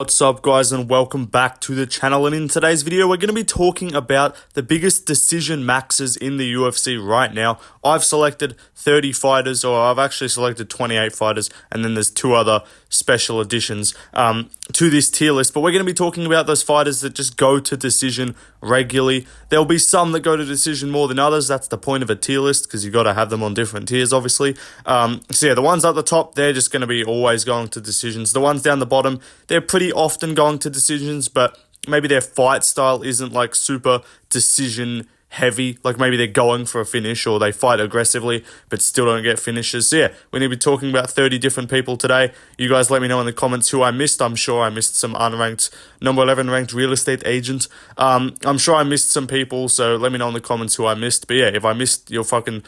What's up guys, and welcome back to the channel. And in today's video we're going to be talking about the biggest decision maxes in the UFC right now. I've selected 30 fighters, or I've actually selected 28 fighters, and then there's two other special additions to this tier list. But we're going to be talking about those fighters that just go to decision regularly. There'll be some that go to decision more than others. That's the point of a tier list, because you got to have them on different tiers obviously. So yeah, the ones at the top, they're just going to be always going to decisions. The ones down the bottom, they're pretty often going to decisions, but maybe their fight style isn't like super decision heavy. Like maybe they're going for a finish, or they fight aggressively but still don't get finishes. So yeah, we're going to be talking about 30 different people today. You guys let me know in the comments who I missed. I'm sure I missed some unranked, number 11 ranked real estate agent. I'm sure I missed some people, so let me know in the comments who I missed. But yeah, if I missed your fucking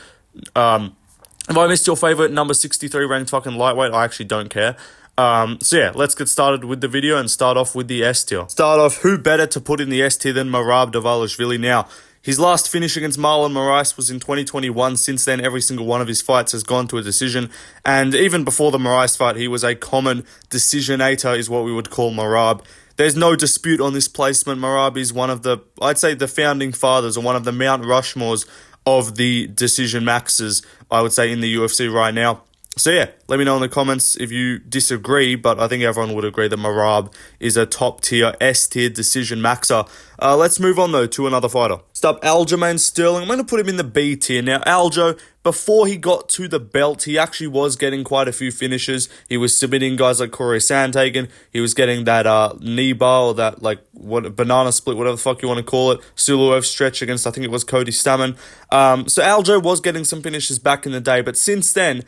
if I missed your favorite number 63 ranked fucking lightweight, I actually don't care. So yeah, let's get started with the video and start off with the S tier. Start off, who better to put in the S tier than Merab Dvalishvili? Now, his last finish against Marlon Moraes was in 2021. Since then, every single one of his fights has gone to a decision. And even before the Moraes fight, he was a common decisionator, is what we would call Merab. There's no dispute on this placement. Merab is one of the, I'd say, the founding fathers, or one of the Mount Rushmores of the decision maxes, I would say, in the UFC right now. So yeah, let me know in the comments if you disagree, but I think everyone would agree that Merab is a top tier, S tier decision maxer. Let's move on though to another fighter. Next up, Aljamain Sterling. I'm going to put him in the B tier. Now, Aljo, before he got to the belt, he actually was getting quite a few finishes. He was submitting guys like Corey Sandhagen. He was getting that knee bar, or that what banana split, whatever the fuck you want to call it, Suluev stretch against, I think it was Cody Stammen. So Aljo was getting some finishes back in the day, but since then,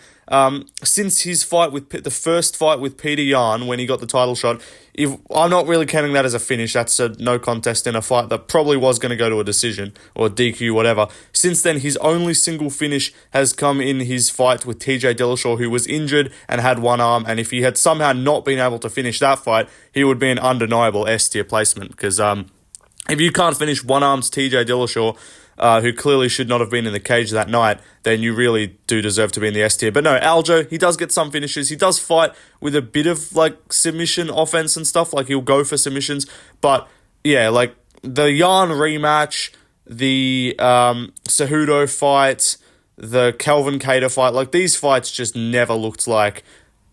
since his fight with the first fight with Peter Yan, when he got the title shot, I'm not really counting that as a finish. That's a no contest in a fight that probably was going to go to a decision or a DQ, whatever. Since then, his only single finish has come in his fight with TJ Dillashaw, who was injured and had one arm. And if he had somehow not been able to finish that fight, he would be an undeniable S tier placement. Because if you can't finish one-armed TJ Dillashaw, who clearly should not have been in the cage that night, then you really do deserve to be in the S tier. But no, Aljo, he does get some finishes. He does fight with a bit of submission offense and stuff. He'll go for submissions. But yeah, the Yan rematch, the Cejudo fight, the Kelvin Kattar fight, these fights just never looked like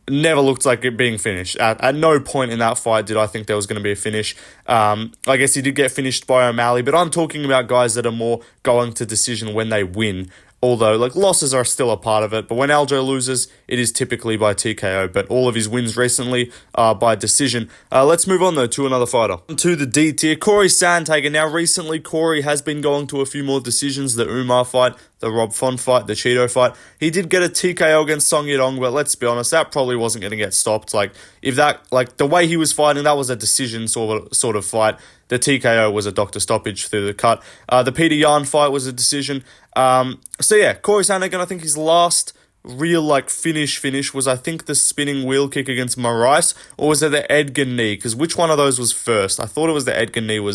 it being finished. At no point in that fight did I think there was going to be a finish. I guess he did get finished by O'Malley, but I'm talking about guys that are more going to decision when they win. Although, losses are still a part of it. But when Aljo loses, it is typically by TKO. But all of his wins recently are by decision. Let's move on, though, to another fighter. To the D tier, Corey Sandhagen. Now, recently, Corey has been going to a few more decisions. The Umar fight, the Rob Font fight, the Cheeto fight. He did get a TKO against Song Yadong, but let's be honest, that probably wasn't going to get stopped. If that, the way he was fighting, that was a decision sort of fight. The TKO was a doctor stoppage through the cut. The Peter Yan fight was a decision. So yeah, Corey Sandhagen, I think his last real finish was, I think, the spinning wheel kick against Moraes, or was it the Edgar knee? Because which one of those was first? I thought it was the Edgar knee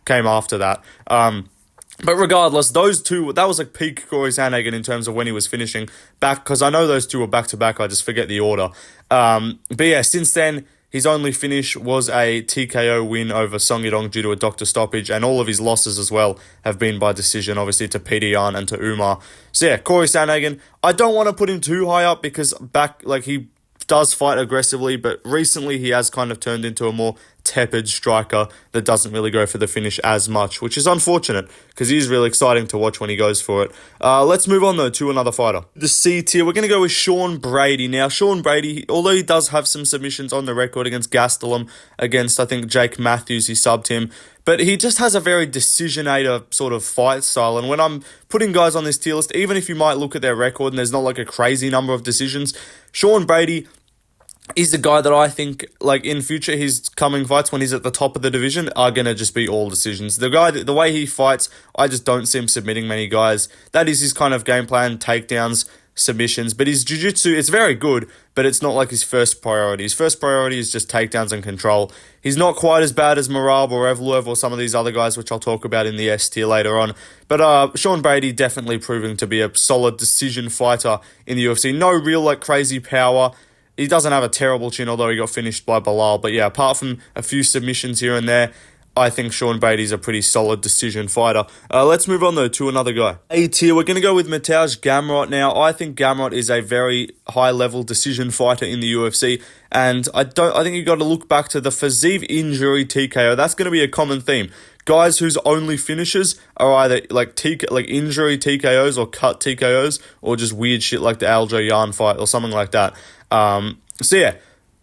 came after that. But regardless, those two, that was peak Corey Sandhagen in terms of when he was finishing back, because I know those two were back-to-back, I just forget the order. But yeah, since then, his only finish was a TKO win over Song Yadong due to a doctor stoppage, and all of his losses as well have been by decision, obviously, to Peter Yan and to Umar. So yeah, Corey Sandhagen, I don't want to put him too high up, because he does fight aggressively, but recently he has kind of turned into a more tepid striker that doesn't really go for the finish as much, which is unfortunate, because he is really exciting to watch when he goes for it. Let's move on, though, to another fighter. The C tier, we're going to go with Sean Brady. Now, Sean Brady, although he does have some submissions on the record against Gastelum, against, I think, Jake Matthews, he subbed him, but he just has a very decisionator sort of fight style. And when I'm putting guys on this tier list, even if you might look at their record and there's not a crazy number of decisions, Sean Brady is the guy that I think, in future, his coming fights when he's at the top of the division are going to just be all decisions. The way he fights, I just don't see him submitting many guys. That is his kind of game plan, takedowns, submissions. But his jiu-jitsu, it's very good, but it's not his first priority. His first priority is just takedowns and control. He's not quite as bad as Merab or Evloev or some of these other guys, which I'll talk about in the S tier later on. But Sean Brady definitely proving to be a solid decision fighter in the UFC. No real crazy power. he doesn't have a terrible chin, although he got finished by Bilal. But yeah, apart from a few submissions here and there, I think Sean Brady's a pretty solid decision fighter. Let's move on, though, to another guy. A tier, we're going to go with Mateusz Gamrot now. I think Gamrot is a very high-level decision fighter in the UFC, and I think you got to look back to the Fiziev injury TKO. That's going to be a common theme. Guys whose only finishes are either like injury TKOs or cut TKOs, or just weird shit like the Aljo Yarn fight or something like that. Mateusz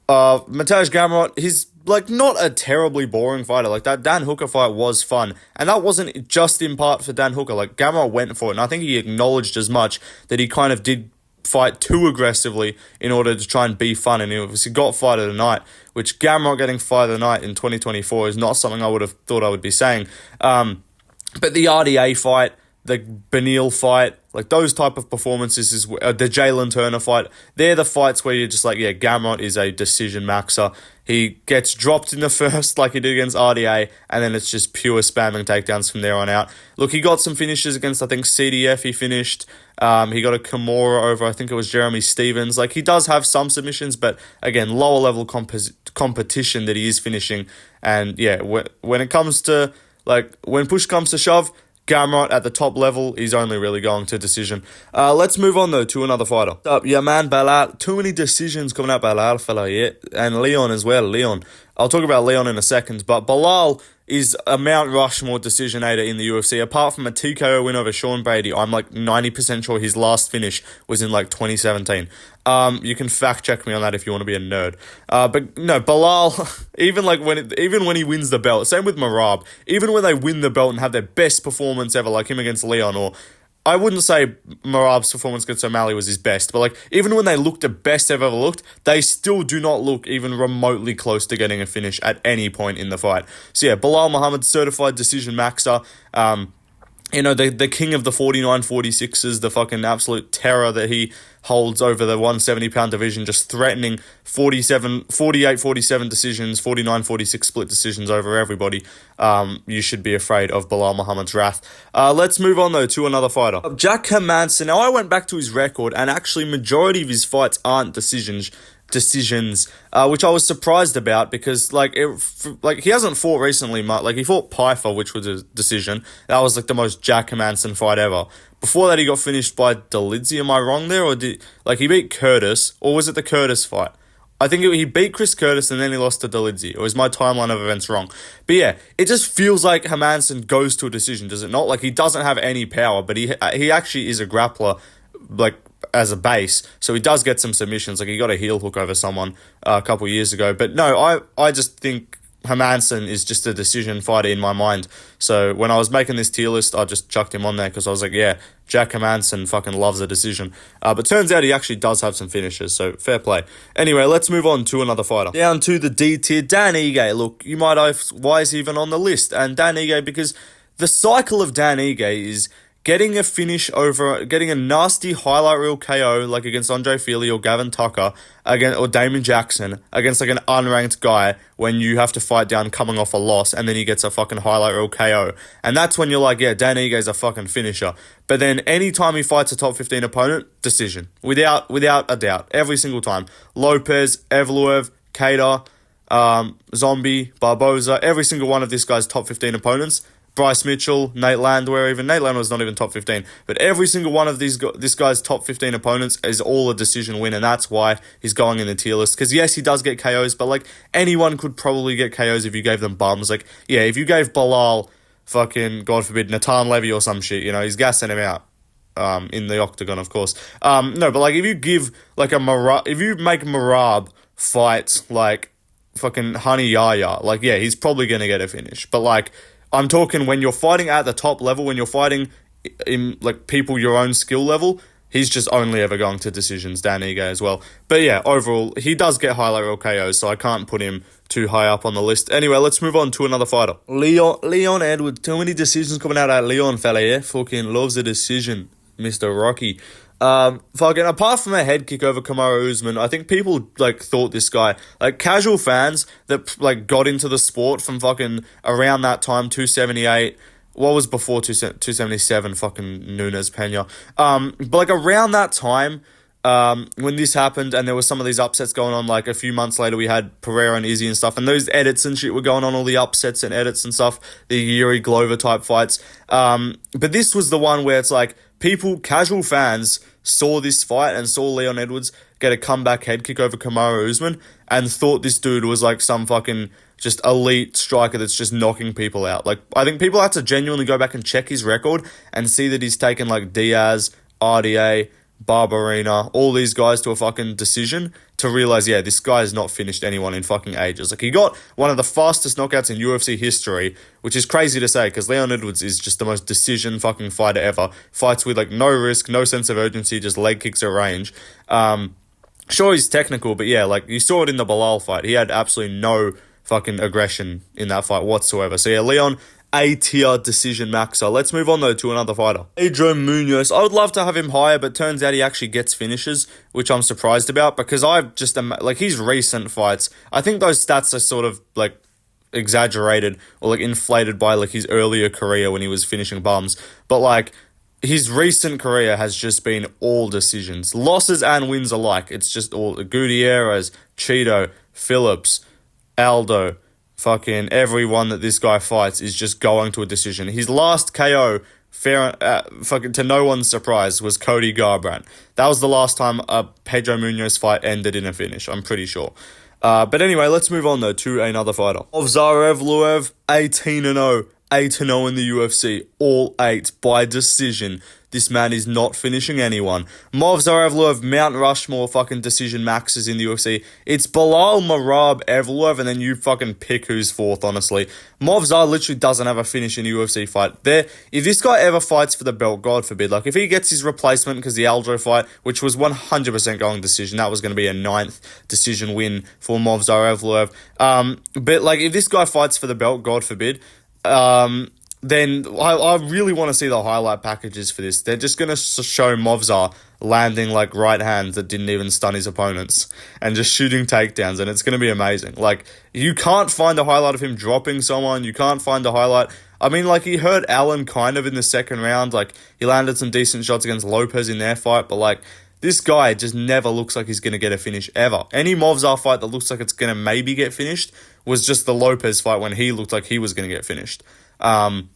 Gamrot, he's like not a terribly boring fighter. Like that Dan Hooker fight was fun, and that wasn't just in part for Dan Hooker. Like Gamrot went for it, and I think he acknowledged as much that he kind of did fight too aggressively in order to try and be fun, and he obviously got fight of the night, which Gamrot getting fight of the night in 2024 is not something I would have thought I would be saying. But the RDA fight, the Beneil fight, like those type of performances, is the Jalen Turner fight. They're the fights where you're just like, yeah, Gamrot is a decision maxer. He gets dropped in the first like he did against RDA, and then it's just pure spamming takedowns from there on out. Look, he got some finishes against, I think, CDF he finished. He got a Kimura over, I think it was Jeremy Stevens. Like, he does have some submissions, but again, lower level competition that he is finishing. And yeah, when it comes to, like, when push comes to shove, Gamrot at the top level, he's only really going to decision. Let's move on, though, to another fighter. Yeah, man, Belal. Too many decisions coming out, Belal, fella, yeah. And Leon as well, Leon. I'll talk about Leon in a second, but Belal is a Mount Rushmore decisionator in the UFC. Apart from a TKO win over Sean Brady, I'm like 90% sure his last finish was in like 2017. You can fact check me on that if you want to be a nerd. But no, Belal, even when he wins the belt, same with Merab, even when they win the belt and have their best performance ever, like him against Leon, or I wouldn't say Merab's performance against O'Malley was his best, but like even when they looked the best they've ever looked, they still do not look even remotely close to getting a finish at any point in the fight. So yeah, Belal Muhammad, certified decision maxer. The king of the 49-46ers, the fucking absolute terror that he holds over the 170-pound division, just threatening 48-47 decisions, 49-46 split decisions over everybody. You should be afraid of Belal Muhammad's wrath. Let's move on, though, to another fighter. Jack Hermansson. Now, I went back to his record, and actually majority of his fights aren't decisions, which I was surprised about, because he hasn't fought recently much. Like, he fought Pyfer, which was a decision. That was like the most Jack Hermansson fight ever. Before that, he got finished by Dolidze. Am I wrong there? Or he beat Curtis, or was it the Curtis fight? I think he beat Chris Curtis and then he lost to Dolidze. Or is my timeline of events wrong? But yeah, it just feels like Hermansson goes to a decision, does it not? Like, he doesn't have any power, but he actually is a grappler, like, as a base, so he does get some submissions. Like, he got a heel hook over someone a couple years ago. But no, I just think Hermansson is just a decision fighter in my mind. So when I was making this tier list, I just chucked him on there because I was like, yeah, Jack Hermansson fucking loves a decision. But turns out he actually does have some finishes, so fair play. Anyway, let's move on to another fighter. Down to the D tier, Dan Ige. Look, you might ask, why is he even on the list? And Dan Ige, because the cycle of Dan Ige is getting a finish over, getting a nasty highlight reel KO, like against Andre Fili or Gavin Tucker, or Damon Jackson, against like an unranked guy when you have to fight down coming off a loss, and then he gets a fucking highlight reel KO. And that's when you're like, yeah, Dan Ige is a fucking finisher. But then anytime he fights a top 15 opponent, decision. Without a doubt. Every single time. Lopez, Evloev, Cater, Zombie, Barboza, every single one of this guy's top 15 opponents, Bryce Mitchell, Nate Landwehr, even Nate Landwehr's not even top 15, but every single one of this guy's top 15 opponents is all a decision win, and that's why he's going in the tier list. Because yes, he does get KOs, but like anyone could probably get KOs if you gave them bums. Like, yeah, if you gave Belal fucking, God forbid, Natan Levy or some shit, he's gassing him out. In the octagon, of course. No, but like if you give like if you make Merab fight like fucking Honey Yaya, like yeah, he's probably gonna get a finish. But like, I'm talking when you're fighting at the top level, when you're fighting in like people your own skill level, he's just only ever going to decisions, Dan Ige as well. But yeah, overall, he does get highlight reel KOs, so I can't put him too high up on the list. Anyway, let's move on to another fighter. Leon Edwards. Too many decisions coming out of Leon, fella, yeah? Fucking loves a decision, Mr. Rocky. Fucking apart from a head kick over Kamaru Usman, I think people like thought this guy, like casual fans that like got into the sport from fucking around that time, 278. What was before 277? Fucking Nunes Pena. But like around that time, when this happened and there were some of these upsets going on, like a few months later we had Pereira and Izzy and stuff, and those edits and shit were going on, all the upsets and edits and stuff, the Yuri Glover type fights. But this was the one where it's like people, casual fans, saw this fight and saw Leon Edwards get a comeback head kick over Kamaru Usman and thought this dude was like some fucking just elite striker that's just knocking people out. Like, I think people have to genuinely go back and check his record and see that he's taken like Diaz, RDA, Barberina, all these guys to a fucking decision to realize, yeah, this guy has not finished anyone in fucking ages. Like, he got one of the fastest knockouts in UFC history, which is crazy to say because Leon Edwards is just the most decision fucking fighter ever. Fights with like no risk, no sense of urgency, just leg kicks at range. Sure, he's technical, but yeah, like you saw it in the Bilal fight. He had absolutely no fucking aggression in that fight whatsoever. So yeah, Leon, A-tier decision maxer. Let's move on though to another fighter. Pedro Munoz. I would love to have him higher, but turns out he actually gets finishes, which I'm surprised about because I've just, like his recent fights, I think those stats are sort of like exaggerated or like inflated by like his earlier career when he was finishing bums. But like his recent career has just been all decisions. Losses and wins alike. It's just all Gutierrez, Cheeto, Phillips, Aldo, fucking everyone that this guy fights is just going to a decision. His last KO, fucking to no one's surprise, was Cody Garbrandt. That was the last time a Pedro Munoz fight ended in a finish, I'm pretty sure. But anyway, let's move on though to another fighter. Movsar Evloev, 18-0. 8-0 in the UFC, all 8 by decision. This man is not finishing anyone. Movsar Evloev, Mount Rushmore fucking decision maxes in the UFC. It's Bilal, Merab, Evloev, and then you fucking pick who's fourth, honestly. Movsar literally doesn't have a finish in a UFC fight. If this guy ever fights for the belt, God forbid, like if he gets his replacement because the Aldo fight, which was 100% going decision, that was going to be a 9th decision win for Movsar Evloev. But like if this guy fights for the belt, God forbid, then I really want to see the highlight packages for this. They're just going to show Movsar landing like right hands that didn't even stun his opponents and just shooting takedowns, and it's going to be amazing. Like, you can't find a highlight of him dropping someone. You can't find a highlight. I mean, like, he hurt Allen kind of in the second round. Like, he landed some decent shots against Lopez in their fight, but like, this guy just never looks like he's going to get a finish ever. Any Movsar fight that looks like it's going to maybe get finished was just the Lopez fight when he looked like he was going to get finished. And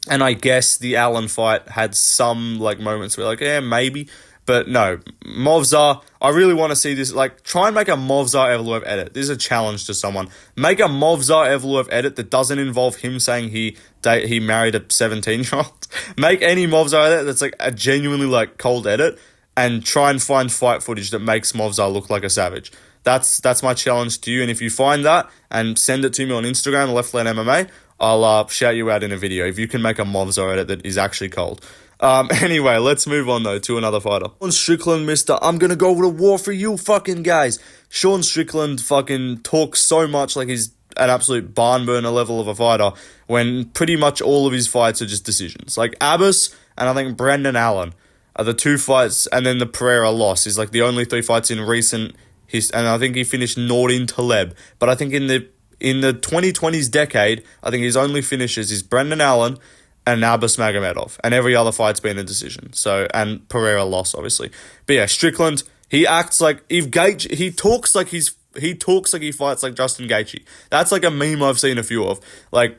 I guess the Allen fight had some like moments where like, yeah, maybe. But no, Movsar, I really want to see this. Like, try and make a Movsar Evloev edit. This is a challenge to someone. Make a Movsar Evloev edit that doesn't involve him saying he married a 17-year-old. Make any Movsar edit that's like a genuinely like cold edit, and try and find fight footage that makes Movsar look like a savage. That's my challenge to you. And if you find that and send it to me on Instagram, Left Lane MMA, I'll shout you out in a video if you can make a Movsar edit that is actually cold. Anyway, let's move on though to another fighter. Sean Strickland, mister, I'm gonna go to war for you fucking guys. Sean Strickland fucking talks so much like he's an absolute barn burner level of a fighter when pretty much all of his fights are just decisions. Like Abbas and I think Brendan Allen are the 2 fights, and then the Pereira loss is like the only 3 fights in recent history. And I think he finished Nordin Taleb. But I think in the 2020s decade, I think his only finishes is Brendan Allen and Abbas Magomedov, and every other fight's been a decision. So, and Pereira loss, obviously. But yeah, Strickland, he acts like if Gaethje, he talks like he fights like Justin Gaethje. That's like a meme I've seen a few of. Like,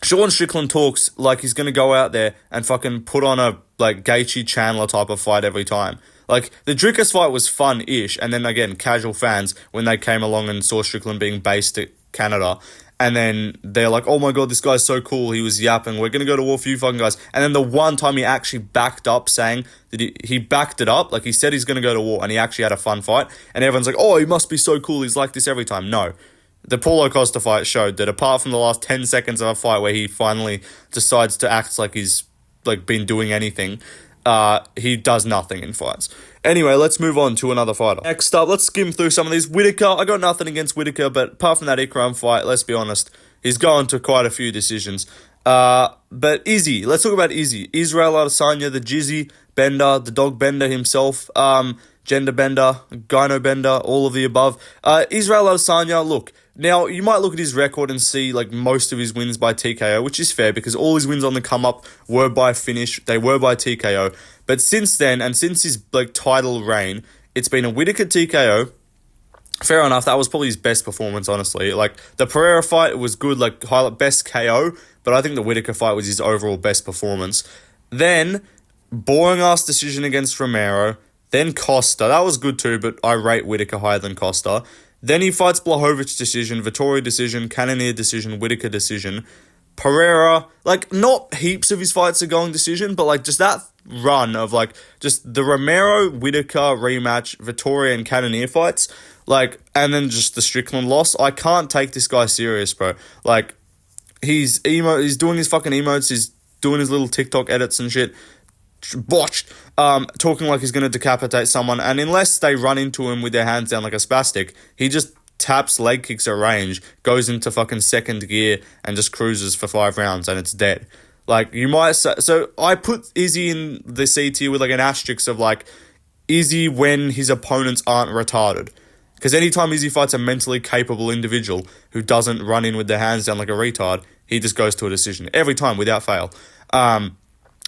Sean Strickland talks like he's gonna go out there and fucking put on a like Gaethje Chandler type of fight every time. Like, the Dricus fight was fun-ish, and then again, casual fans, when they came along and saw Strickland being based at Canada, and then they're like, oh my god, this guy's so cool, he was yapping, we're gonna go to war for you fucking guys. And then the one time he actually backed up saying that he backed it up, like he said he's gonna go to war, and he actually had a fun fight, and everyone's like, oh, he must be so cool, he's like this every time. No. The Paulo Costa fight showed that apart from the last 10 seconds of a fight where he finally decides to act like he's like been doing anything, he does nothing in fights. Anyway, let's move on to another fighter. Next up, let's skim through some of these. Whitaker, I got nothing against Whitaker, but apart from that Ikram fight, let's be honest, he's gone to quite a few decisions. But Izzy, let's talk about Izzy. Israel Adesanya, the Jizzy Bender, the dog Bender himself, gender bender, gyno bender, all of the above. Israel Adesanya, look, now you might look at his record and see like most of his wins by TKO, which is fair because all his wins on the come up were by finish, they were by TKO. But since then, and since his like title reign, it's been a Whittaker TKO. Fair enough, that was probably his best performance, honestly. Like, the Pereira fight was good, like, highlight best KO, but I think the Whittaker fight was his overall best performance. Then, boring-ass decision against Romero. Then Costa. That was good too, but I rate Whittaker higher than Costa. Then he fights Blachowicz decision, Vettori decision, Cannonier decision, Whittaker decision. Pereira, like, not heaps of his fights are going decision, but, like, just that run of, like, just the Romero-Whittaker rematch, Vettori and Cannonier fights, like, and then just the Strickland loss. I can't take this guy serious, bro. Like, he's doing his fucking emotes, he's doing his little TikTok edits and shit, botched, talking like he's going to decapitate someone, and unless they run into him with their hands down like a spastic, he just taps leg kicks at range, goes into fucking second gear, and just cruises for 5 rounds, and it's dead. Like, you might say, so I put Izzy in the C tier with like an asterisk of like, Izzy when his opponents aren't retarded. Because anytime Izzy fights a mentally capable individual who doesn't run in with their hands down like a retard, he just goes to a decision. Every time, without fail.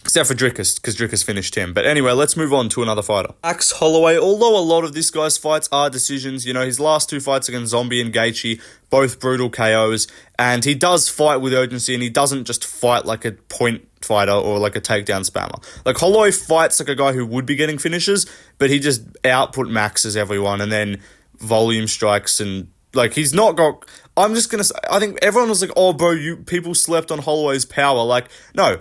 Except for Drickus, because Drickus finished him. But anyway, let's move on to another fighter. Max Holloway, although a lot of this guy's fights are decisions, you know, his last 2 fights against Zombie and Gaethje, both brutal KOs, and he does fight with urgency, and he doesn't just fight like a point fighter or like a takedown spammer. Like, Holloway fights like a guy who would be getting finishes, but he just output maxes everyone, and then volume strikes, and like, he's not got, I'm just gonna say, I think everyone was like, oh bro, people slept on Holloway's power. Like, no,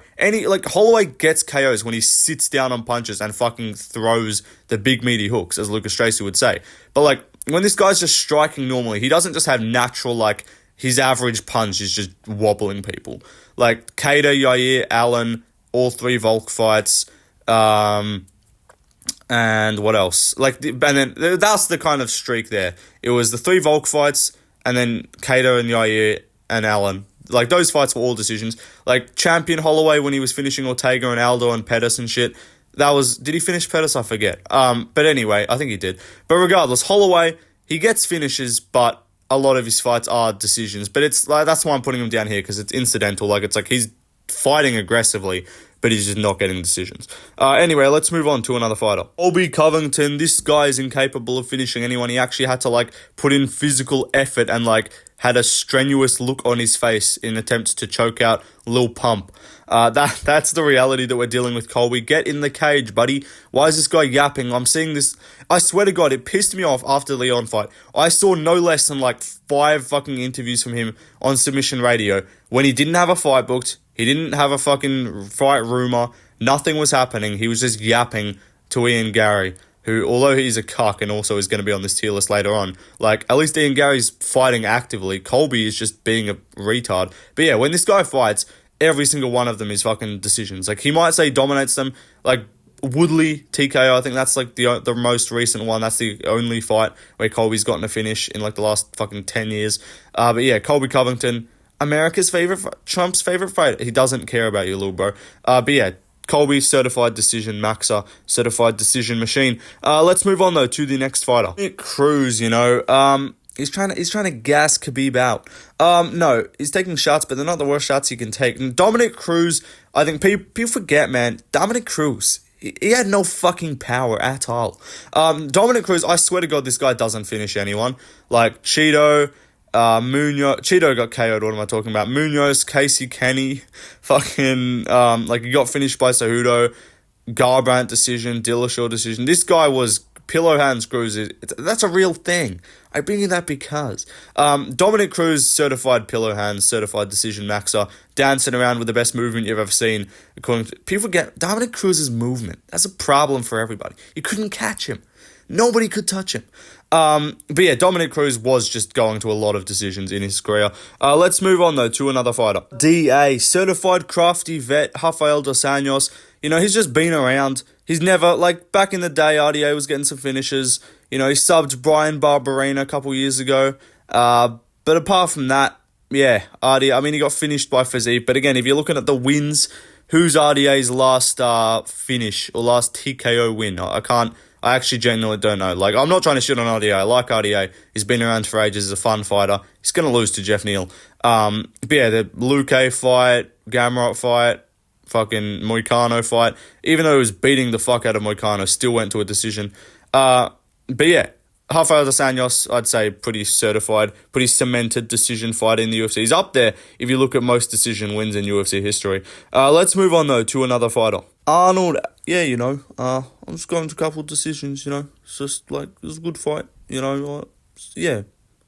Holloway gets KOs when he sits down on punches and fucking throws the big meaty hooks, as Lucas Tracy would say. But like, when this guy's just striking normally, he doesn't just have natural, like, his average punch is just wobbling people. Like, Cater, Yair, Allen, all 3 Volk fights, and what else? Like, and then that's the kind of streak there. It was the 3 Volk fights, and then Cater and Yair and Allen. Like, those fights were all decisions. Like, Champion Holloway when he was finishing Ortega and Aldo and Pettis and shit. That was, did he finish Pettis? I forget. But anyway, I think he did. But regardless, Holloway, he gets finishes, but a lot of his fights are decisions. But it's like, that's why I'm putting him down here, because it's incidental. Like, it's like he's fighting aggressively, but he's just not getting decisions. Anyway, let's move on to another fighter. Colby Covington, this guy is incapable of finishing anyone. He actually had to, like, put in physical effort and, like, had a strenuous look on his face in attempts to choke out Lil Pump. That's the reality that we're dealing with, Colby. Get in the cage, buddy. Why is this guy yapping? I'm seeing this. I swear to God, it pissed me off after the Leon fight. I saw no less than, like, 5 fucking interviews from him on Submission Radio when he didn't have a fight booked. He didn't have a fucking fight rumor. Nothing was happening. He was just yapping to Ian Gary, who, although he's a cuck and also is going to be on this tier list later on, like, at least Ian Gary's fighting actively. Colby is just being a retard. But yeah, when this guy fights, every single one of them is fucking decisions. Like, he might say dominates them. Like, Woodley, TKO, I think that's, like, the most recent one. That's the only fight where Colby's gotten a finish in, like, the last fucking 10 years. But yeah, Colby Covington, America's favorite, Trump's favorite fighter. He doesn't care about you, little bro. But yeah, Colby, certified decision maxer, certified decision machine. Let's move on though to the next fighter. Dominic Cruz, you know, he's trying to gas Khabib out. No, he's taking shots, but they're not the worst shots you can take. And Dominic Cruz, I think people forget, man. Dominic Cruz, he had no fucking power at all. Dominic Cruz, I swear to God, this guy doesn't finish anyone. Like, Cheeto, Munoz, Cheeto got KO'd, what am I talking about? Munoz, Casey Kenny, fucking, like, he got finished by Cejudo, Garbrandt decision, Dillashaw decision. This guy was pillow hands Cruz. That's a real thing. I bring you that because Dominic Cruz, certified pillow hands, certified decision maxer, dancing around with the best movement you've ever seen. According to people, forget Dominic Cruz's movement. That's a problem for everybody. You couldn't catch him. Nobody could touch him. But yeah, Dominic Cruz was just going to a lot of decisions in his career. Let's move on, though, to another fighter. DA, certified crafty vet, Rafael Dos Anjos. You know, he's just been around. He's never, like, back in the day, RDA was getting some finishes. You know, he subbed Brian Barberena a couple years ago. But apart from that, yeah, RDA, I mean, he got finished by Physique. But again, if you're looking at the wins, who's RDA's last finish or last TKO win? I actually genuinely don't know. Like, I'm not trying to shit on RDA. I like RDA. He's been around for ages. He's a fun fighter. He's going to lose to Jeff Neal. But yeah, the Luque fight, Gamrot fight, fucking Moicano fight. Even though he was beating the fuck out of Moicano, still went to a decision. But yeah, Rafael dos Anjos, I'd say pretty certified, pretty cemented decision fighter in the UFC. He's up there if you look at most decision wins in UFC history. Let's move on, though, to another fighter. Arnold, yeah, I'm just going to a couple of decisions, It's just like, it was a good fight, yeah,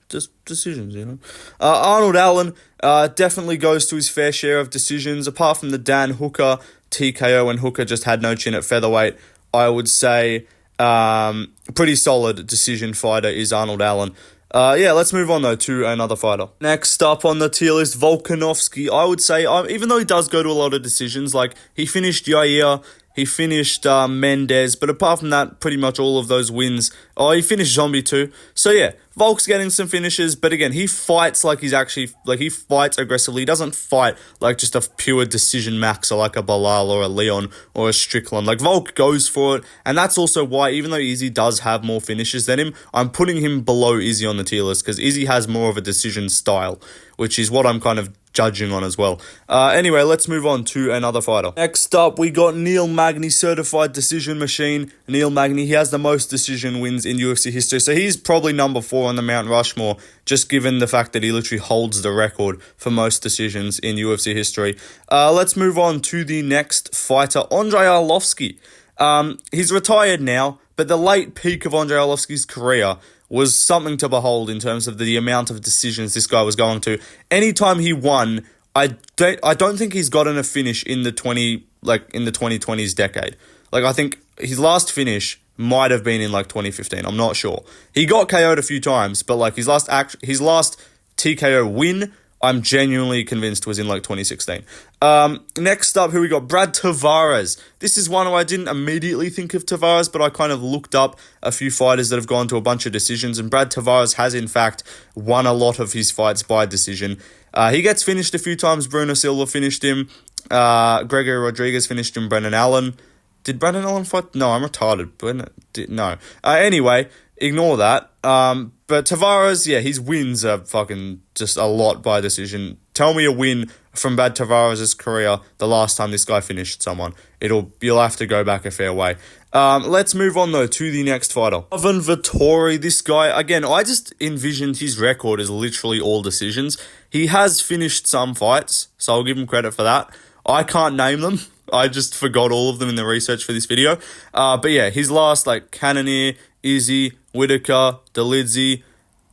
just decisions. Arnold Allen definitely goes to his fair share of decisions. Apart from the Dan Hooker TKO, and Hooker just had no chin at featherweight, I would say pretty solid decision fighter is Arnold Allen. Let's move on, though, to another fighter. Next up on the tier list, Volkanovski. I would say, even though he does go to a lot of decisions, like, he finished Yair, he finished Mendez, but apart from that, pretty much all of those wins. Oh, he finished Zombie too. So yeah, Volk's getting some finishes, but again, he fights like he's actually, like, he fights aggressively. He doesn't fight like just a pure decision maxer like a Bilal or a Leon or a Strickland. Like, Volk goes for it, and that's also why, even though Izzy does have more finishes than him, I'm putting him below Izzy on the tier list, because Izzy has more of a decision style, which is what I'm kind of judging on as well. Anyway, let's move on to another fighter. Next up, we got Neil Magny, certified decision machine. Neil Magny, he has the most decision wins in UFC history, so he's probably number 4 on the Mount Rushmore, just given the fact that he literally holds the record for most decisions in UFC history. Let's move on to the next fighter, Andrei Arlovski. He's retired now, but the late peak of Andrei Arlovski's career was something to behold in terms of the amount of decisions this guy was going to. Anytime he won, I don't think he's gotten a finish in the 2020s decade. Like, I think his last finish might have been in like 2015. I'm not sure. He got KO'd a few times, but like his last TKO win, I'm genuinely convinced was in like 2016. Next up, who we got? Brad Tavares. This is one who I didn't immediately think of Tavares, but I kind of looked up a few fighters that have gone to a bunch of decisions, and Brad Tavares has in fact won a lot of his fights by decision. He gets finished a few times. Bruno Silva finished him. Gregory Rodriguez finished him. Brendan Allen. Did Brendan Allen fight? No, I'm retarded. No. Anyway, ignore that. But Tavares, yeah, his wins are fucking just a lot by decision. Tell me a win from Brad Tavares' career the last time this guy finished someone. You'll have to go back a fair way. Let's move on, though, to the next fighter. Ivan Vettori, this guy, again, I just envisioned his record as literally all decisions. He has finished some fights, so I'll give him credit for that. I can't name them. I just forgot all of them in the research for this video. But yeah, his last, like, Cannonier, Izzy, Whitaker, Delidze,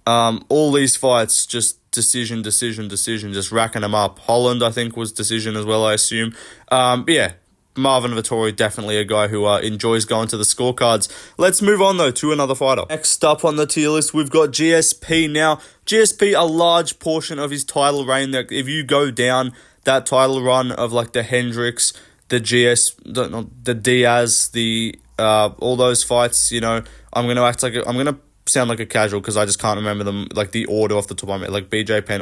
all these fights, just decision, just racking them up. Holland, I think, was decision as well, I assume. But yeah, Marvin Vettori, definitely a guy who enjoys going to the scorecards. Let's move on, though, to another fighter. Next up on the tier list, we've got GSP. Now, GSP, a large portion of his title reign, that if you go down that title run of like the Hendricks, the Diaz, all those fights, I'm gonna sound like a casual because I just can't remember them, like the order off the top of my head, like BJ Penn,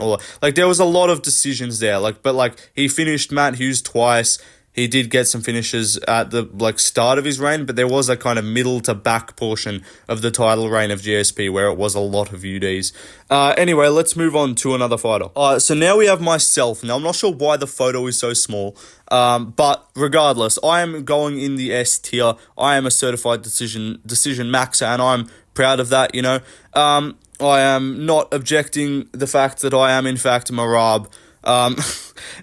there was a lot of decisions there, but he finished Matt Hughes twice. He did get some finishes at the start of his reign, but there was a kind of middle to back portion of the title reign of GSP where it was a lot of UDs. Anyway, let's move on to another fighter. So now we have myself. Now, I'm not sure why the photo is so small, but regardless, I am going in the S tier. I am a certified decision maxer, and I'm proud of that, I am not objecting the fact that I am, in fact, Marab.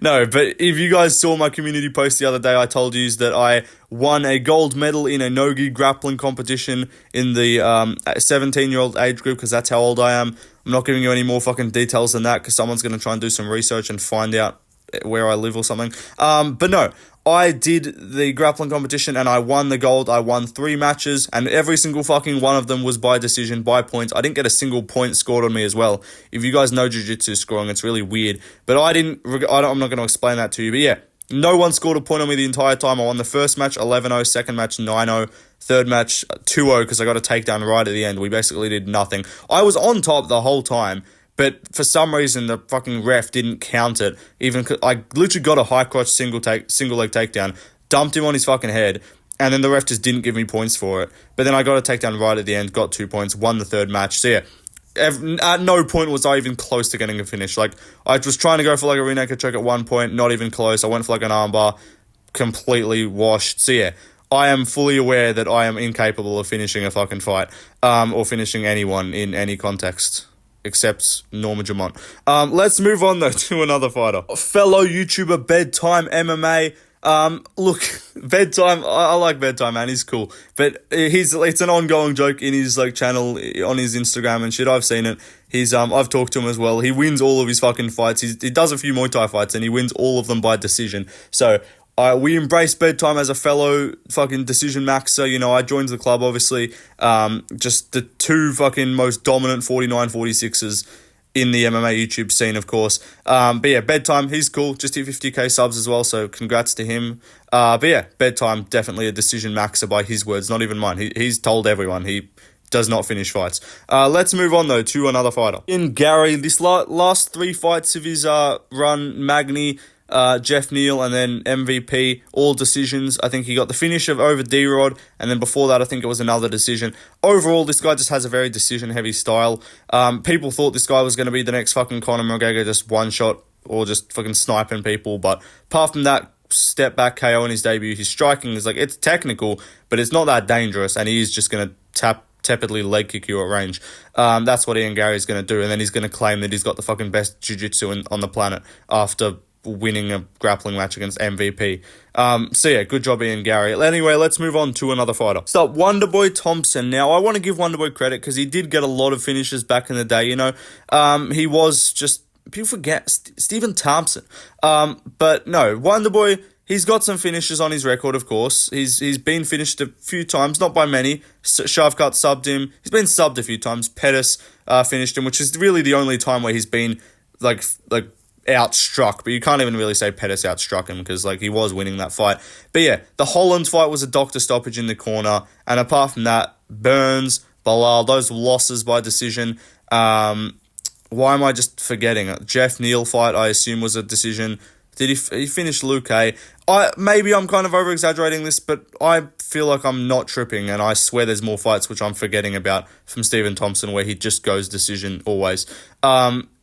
No, but if you guys saw my community post the other day, I told you that I won a gold medal in a no-gi grappling competition in the 17-year-old age group, because that's how old I am. I'm not giving you any more fucking details than that, because someone's going to try and do some research and find out where I live or something. But no, I did the grappling competition and I won the gold. I won 3 matches, and every single fucking one of them was by decision, by points. I didn't get a single point scored on me as well. If you guys know jiu-jitsu scoring, it's really weird. But I'm not going to explain that to you. But yeah, no one scored a point on me the entire time. I won the first match 11-0, second match 9-0, third match 2-0 because I got a takedown right at the end. We basically did nothing. I was on top the whole time, but for some reason, the fucking ref didn't count it. I literally got a high crotch single leg takedown, dumped him on his fucking head, and then the ref just didn't give me points for it. But then I got a takedown right at the end, got 2 points, won the third match. So yeah, at no point was I even close to getting a finish. I was trying to go for a rear naked choke at one point, not even close. I went for an armbar, completely washed. So yeah, I am fully aware that I am incapable of finishing a fucking fight, or finishing anyone in any context. Except Norma Jamont. Let's move on though to another fighter. Fellow YouTuber Bedtime MMA. Look, Bedtime, I like Bedtime, man, he's cool. But it's an ongoing joke in his like channel, on his Instagram and shit. I've seen it. I've talked to him as well. He wins all of his fucking fights. He does a few Muay Thai fights and he wins all of them by decision. So, we embrace Bedtime as a fellow fucking decision maxer. You know, I joined the club, obviously. Just the two fucking most dominant 49-46ers in the MMA YouTube scene, of course. But yeah, Bedtime, he's cool. Just hit 50k subs as well, so congrats to him. But yeah, Bedtime, definitely a decision maxer by his words, not even mine. He's told everyone he does not finish fights. Let's move on, though, to another fighter. In Gary, this last three fights of his run, Magny, Jeff Neal, and then MVP, all decisions. I think he got the finish over D-Rod, and then before that, I think it was another decision. Overall, this guy just has a very decision-heavy style. People thought this guy was going to be the next fucking Conor McGregor, just one shot or just fucking sniping people, but apart from that step back KO in his debut, his striking is like, it's technical, but it's not that dangerous, and he is just going to tepidly leg kick you at range. That's what Ian Gary's going to do, and then he's going to claim that he's got the fucking best jiu-jitsu on the planet after winning a grappling match against MVP. So yeah, good job Ian Gary. Anyway, let's move on to another fighter. So Wonderboy Thompson. Now, I want to give Wonderboy credit because he did get a lot of finishes back in the day, you know. He was just, people forget, Stephen Thompson. But no, Wonderboy, he's got some finishes on his record, of course. He's been finished a few times, not by many. Shavkat subbed him. He's been subbed a few times. Pettis finished him, which is really the only time where he's been like outstruck, but you can't even really say Pettis outstruck him because like he was winning that fight. But yeah, the Holland fight was a doctor stoppage in the corner, and apart from that, Burns, Bilal, those losses by decision. Why am I just forgetting? Jeff Neal fight, I assume, was a decision. Did he finish Luke A? Maybe I'm kind of over exaggerating this, but I feel like I'm not tripping, and I swear there's more fights which I'm forgetting about from Stephen Thompson where he just goes decision always.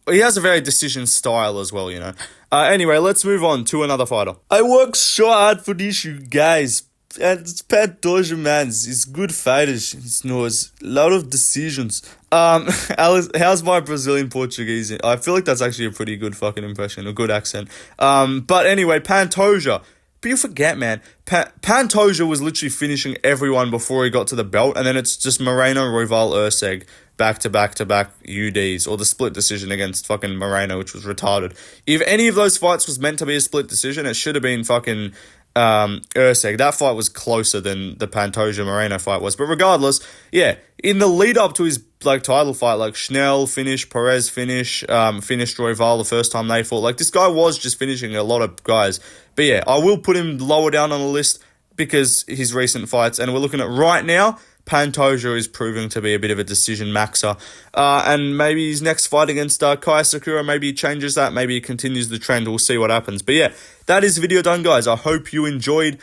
He has a very decision style as well, you know. Anyway, let's move on to another fighter. I work so hard for this, you guys. And it's Pat Doja, man. He's good fighters. He knows a lot of decisions. How's my Brazilian Portuguese? I feel like that's actually a pretty good fucking impression, a good accent. But anyway, Pantoja. But you forget, man, Pantoja was literally finishing everyone before he got to the belt, and then it's just Moreno, Royval, Urseg, back-to-back UDs, or the split decision against fucking Moreno, which was retarded. If any of those fights was meant to be a split decision, it should have been fucking Urseg. That fight was closer than the Pantoja-Moreno fight was. But regardless, yeah, in the lead-up to his like title fight, like Schnell finish, Perez finish, finished Royval the first time they fought. Like, this guy was just finishing a lot of guys. But yeah, I will put him lower down on the list because his recent fights, and we're looking at right now, Pantoja is proving to be a bit of a decision maxer. And maybe his next fight against Kai Sakura, maybe he changes that, maybe he continues the trend, we'll see what happens. But yeah, that is the video done, guys. I hope you enjoyed.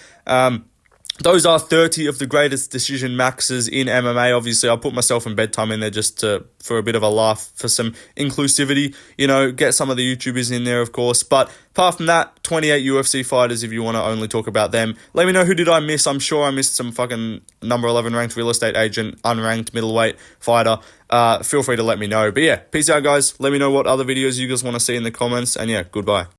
Those are 30 of the greatest decision maxes in MMA. Obviously, I put myself in Bedtime in there just for a bit of a laugh, for some inclusivity, you know, get some of the YouTubers in there, of course. But apart from that, 28 UFC fighters, if you want to only talk about them. Let me know, who did I miss? I'm sure I missed some fucking number 11 ranked real estate agent, unranked middleweight fighter. Feel free to let me know. But yeah, peace out, guys. Let me know what other videos you guys want to see in the comments. And yeah, goodbye.